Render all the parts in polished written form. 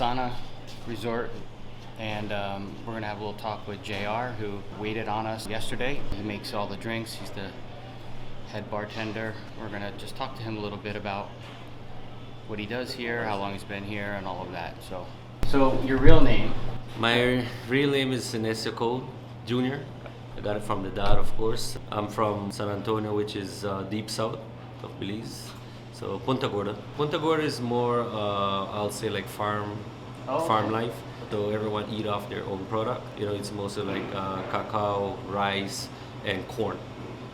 Itz'ana Resort, and we're gonna have a little talk with JR, who waited on us yesterday. He makes all the drinks. He's the head bartender. We're gonna just talk to him a little bit about what he does here, how long he's been here, and all of that. So your real name? My real name is Synescio Cole Jr. I got it from the dad, of course. I'm from San Antonio, which is deep south of Belize. So Punta Gorda. Punta Gorda is more, I'll say, like farm life. So everyone eat off their own product. You know, it's mostly like cacao, rice, and corn.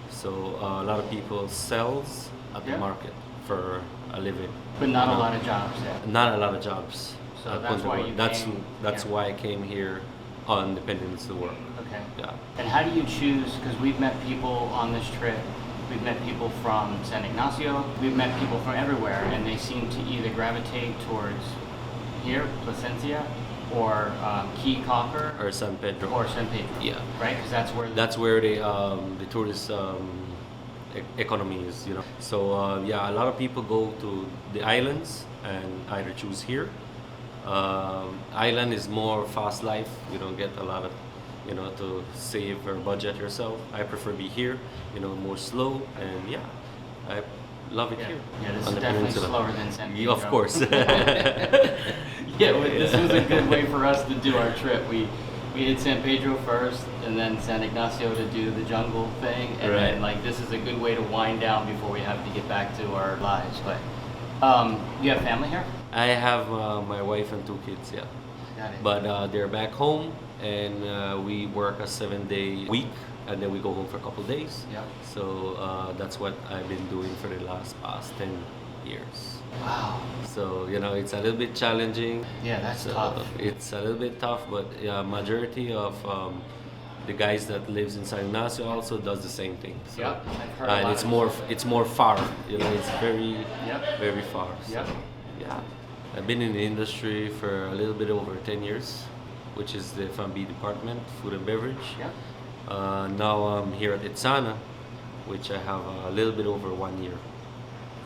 So a lot of people sells at the market for a living. But not a lot of jobs yet. Not a lot of jobs. So that's why you came. That's why I came here on the peninsula to work. Okay. Yeah. And how do you choose? Because we've met people on this trip. We've met people from San Ignacio. We've met people from everywhere, and they seem to either gravitate towards here, Placencia, or Key Cocker, Or San Pedro. or San Pedro. Yeah. Right, because that's where. That's where the tourist economy is, you know. So yeah, a lot of people go to the islands and either choose here. Island is more fast life. You don't get a lot of, you know, to save or budget yourself. I prefer be here, you know, more slow, and yeah, I love it here. Yeah, this on is the definitely peninsula. slower than San Pedro. Yeah, of course. Yeah, this was a good way for us to do our trip. We did San Pedro first, and then San Ignacio to do the jungle thing, and then like this is a good way to wind down before we have to get back to our lives. But you have family here? I have my wife and 2 kids, yeah. Got it. But they're back home, and we work a 7-day week, and then we go home for a couple days. Yeah. So that's what I've been doing for the past 10 years. Wow. So, you know, it's a little bit challenging. Yeah, that's So tough. it's a little bit tough, but yeah, majority of the guys that lives in San Ignacio also does the same thing. So, Yep, I've heard a and lot it's of more people say it's more far. You know, it's very Yep. very far. So, Yep. yeah, I've been in the industry for a little bit over 10 years, which is the F&B department, food and beverage. Yeah. Now I'm here at Itz'ana, which I have a little bit over 1 year.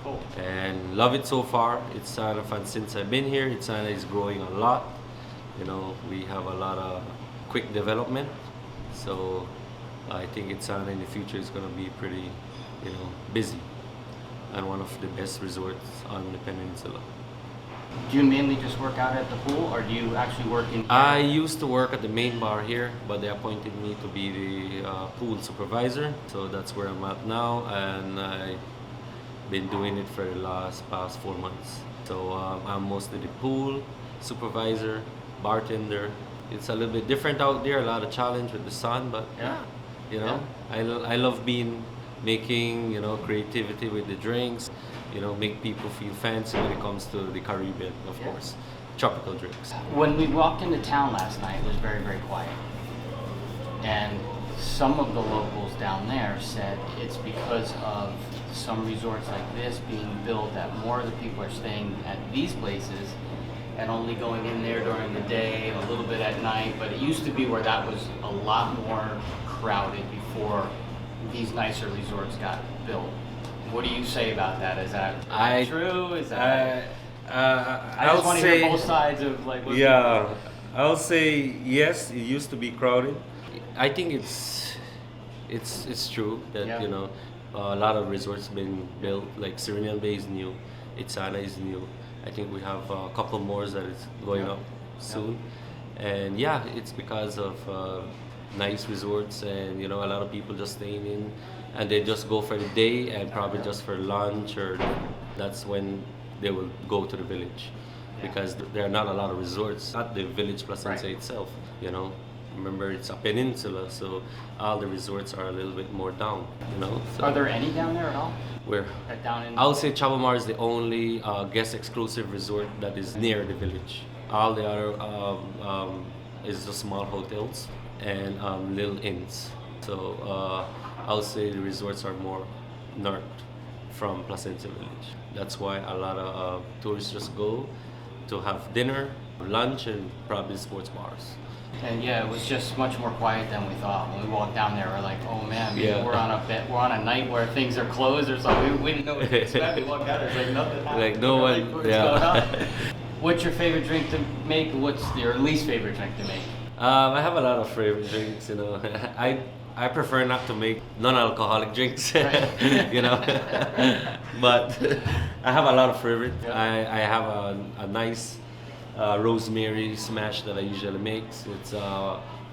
Cool. And love it so far. Itz'ana, since I've been here, Itz'ana is growing a lot. You know, we have a lot of quick development. So I think Itz'ana in the future is going to be pretty, you know, busy and one of the best resorts on the peninsula. Do you mainly just work out at the pool, or do you actually work in here? I used to work at the main bar here, but they appointed me to be the pool supervisor. So that's where I'm at now, and I've been doing it for the past 4 months. So I'm mostly the pool supervisor, bartender. It's a little bit different out there, a lot of challenge with the sun, but yeah, you know, I love making, you know, creativity with the drinks, you know, make people feel fancy when it comes to the Caribbean, of course, tropical drinks. When we walked into town last night, it was very, very quiet. And some of the locals down there said it's because of some resorts like this being built that more of the people are staying at these places and only going in there during the day and a little bit at night. But it used to be where that was a lot more crowded before these nicer resorts got built. What do you say about that? Is that true? Is that? I just want to hear both sides of like. What Yeah, I'll say yes. It used to be crowded. I think it's true that you know a lot of resorts been built. Like Serenian Bay is new, Itz'ana is new. I think we have a couple more that is going up soon, and yeah, it's because of nice resorts, and you know a lot of people just staying in, and they just go for the day and probably just for lunch, or that's when they will go to the village, because there are not a lot of resorts at the village Placencia itself. You know, remember it's a peninsula, so all the resorts are a little bit more down. You know, so Are there any down there at all? where Down in. I'll say Chabamar is the only guest exclusive resort that is near the village. All the other is the small hotels and little inns. So I'll say the resorts are more north from Placencia village. That's why a lot of tourists just go to have dinner, lunch, and probably sports bars. And yeah, it was just much more quiet than we thought. When we walked down there, we're like, oh man, maybe Yeah. we're on a night where things are closed or something. We didn't know what to expect. We walked out, there's like nothing happening. Like no We're one, what's yeah. going on? What's your favorite drink to make? What's your least favorite drink to make? I have a lot of favorite drinks, you know. I prefer not to make non-alcoholic drinks, you know. But I have a lot of favorite. Yep. I have a nice rosemary smash that I usually make. It's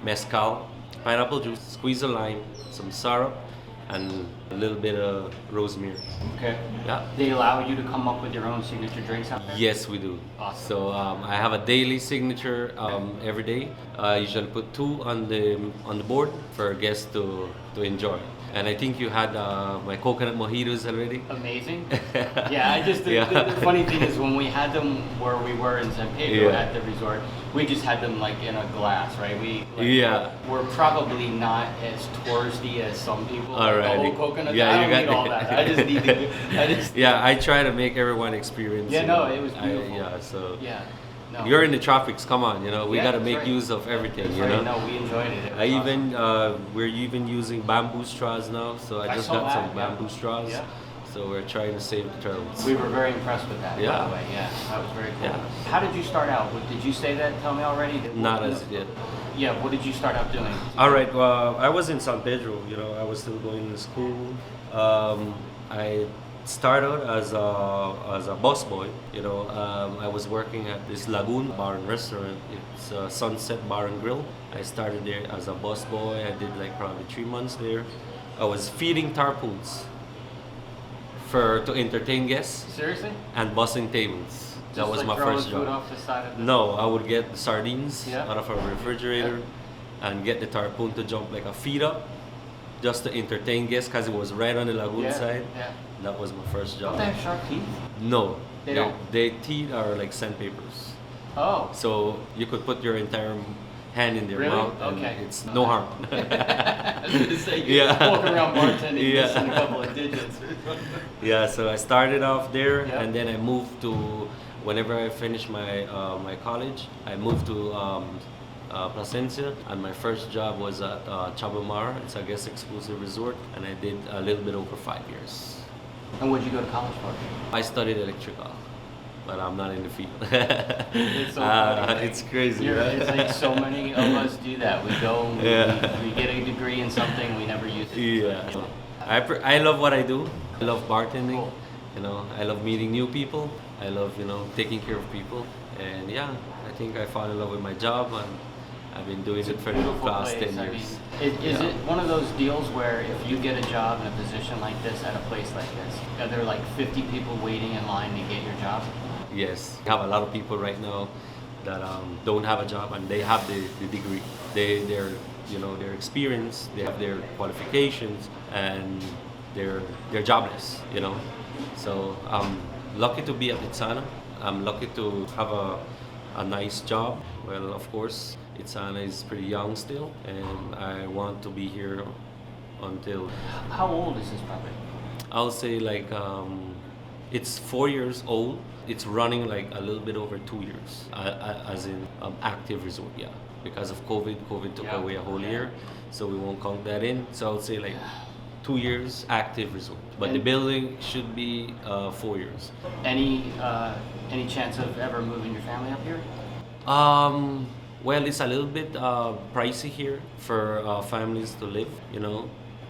mezcal, pineapple juice, squeeze a lime, some syrup, and a little bit of rosemary. Okay. Yeah. They allow you to come up with your own signature drinks out there? Yes, we do. Awesome. So I have a daily signature every day. I usually put 2 on the board for guests to enjoy. And I think you had my coconut mojitos already. Amazing. Yeah, Yeah. The funny thing is when we had them where we were in San Pedro Yeah. at the resort, we just had them like in a glass, right? Yeah. We're probably not as touristy as some people. Like the Alrighty. whole coconut. Yeah, I you don't got need all that. I just need to. Yeah, I try to make everyone experience. Yeah, you no, know. it was beautiful. Yeah, so Yeah. No. you're in the tropics. Come on, you know, we Yeah, got to that's make right. use of everything. That's You right. know. No, we enjoyed it. It was I awesome. even we're even using bamboo straws now, so I I just saw got that, some yeah. bamboo straws. Yeah. So we're trying to save the turtles. We were very impressed with that, by Yeah. the way. Yeah, that was very cool. Yeah. How did you start out? Did you say that? Tell me already. Not as yet. Yeah, what did you start out doing? All right. Well, I was in San Pedro. You know, I was still going to school. I started as a busboy. You know, I was working at this Lagoon Bar and Restaurant. It's a Sunset Bar and Grill. I started there as a busboy. I did like probably 3 months there. I was feeding tarpons to entertain guests Seriously? and bussing tables. That Just was like my throwing first food job. off the side of the... No, I would get the sardines Yeah. out of a refrigerator and get the tarpon to jump like a feet up just to entertain guests because it was right on the lagoon Yeah, side. yeah. That was my first job. Don't they have sharp teeth? No, They don't? Their teeth are like sandpapers. Oh. So you could put your entire hand in their Really? mouth and Okay. it's no harm. I was gonna say, you Yeah. walk around bartending Yeah. missing a couple of digits. Yeah, so I started off there Yeah. and then I moved to, whenever I finished my college, I moved to Placencia, and my first job was at Chabamar. It's a guest exclusive resort, and I did a little bit over 5 years. And what'd you go to college for? I studied electrical, but I'm not in the field. It's so funny, like, it's crazy, right? It's like so many of us do that. We go, Yeah. we get a degree in something, we never use it. Yeah. I love what I do. I love bartending. Cool. You know, I love meeting new people. I love, taking care of people. And yeah, I think I fell in love with my job, and I've been doing it for the Beautiful past place. 10 I years. mean, is it one of those deals where if you get a job in a position like this at a place like this, are there like 50 people waiting in line to get your job? Yes, we have a lot of people right now that don't have a job and they have the degree. They're experienced, they have their qualifications, and they're jobless. So I'm lucky to be at Itz'ana. I'm lucky to have a nice job. Well, of course, Itz'ana is pretty young still, and I want to be here until... How old is this property? I'll say like it's 4 years old. It's running like a little bit over 2 years, as in active resort, yeah. Because of COVID took Yeah. away a whole year, so we won't count that in. So I would say like 2 years active resort, but the And- building should be 4 years. Any chance of ever moving your family up here? Well, it's a little bit pricey here for families to live.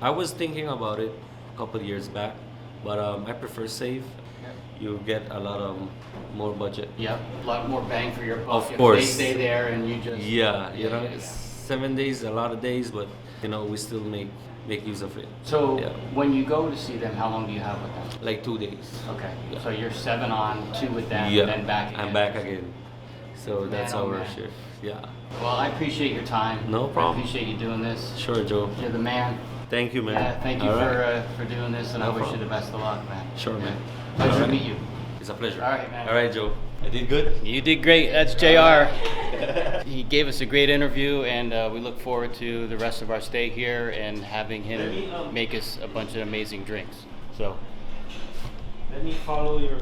I was thinking about it a couple of years back, but I prefer safe. You get a lot of more budget. Yep, a lot more bang for your buck. Of if course. they stay there and you just... Yeah, Yeah. it's 7 days, a lot of days, but we still make use of it. So Yeah. when you go to see them, how long do you have with them? Like 2 days. Okay, Yeah. so you're 7 on, 2 with them, Yeah, and then back again. I'm back again. So that's Man, oh, our man. shift. Yeah. Well, I appreciate your time. No problem. I appreciate you doing this. Sure, Joe. You're the man. Thank you, man. Yeah, thank you All right. for doing this, and No I wish problem. you the best of luck, man. Sure, man. Pleasure All to right. meet you. It's a pleasure. All right, man. All right, Joe. I did good. You did great. That's JR. He gave us a great interview, and we look forward to the rest of our stay here and having him make us a bunch of amazing drinks. So. Let me follow your...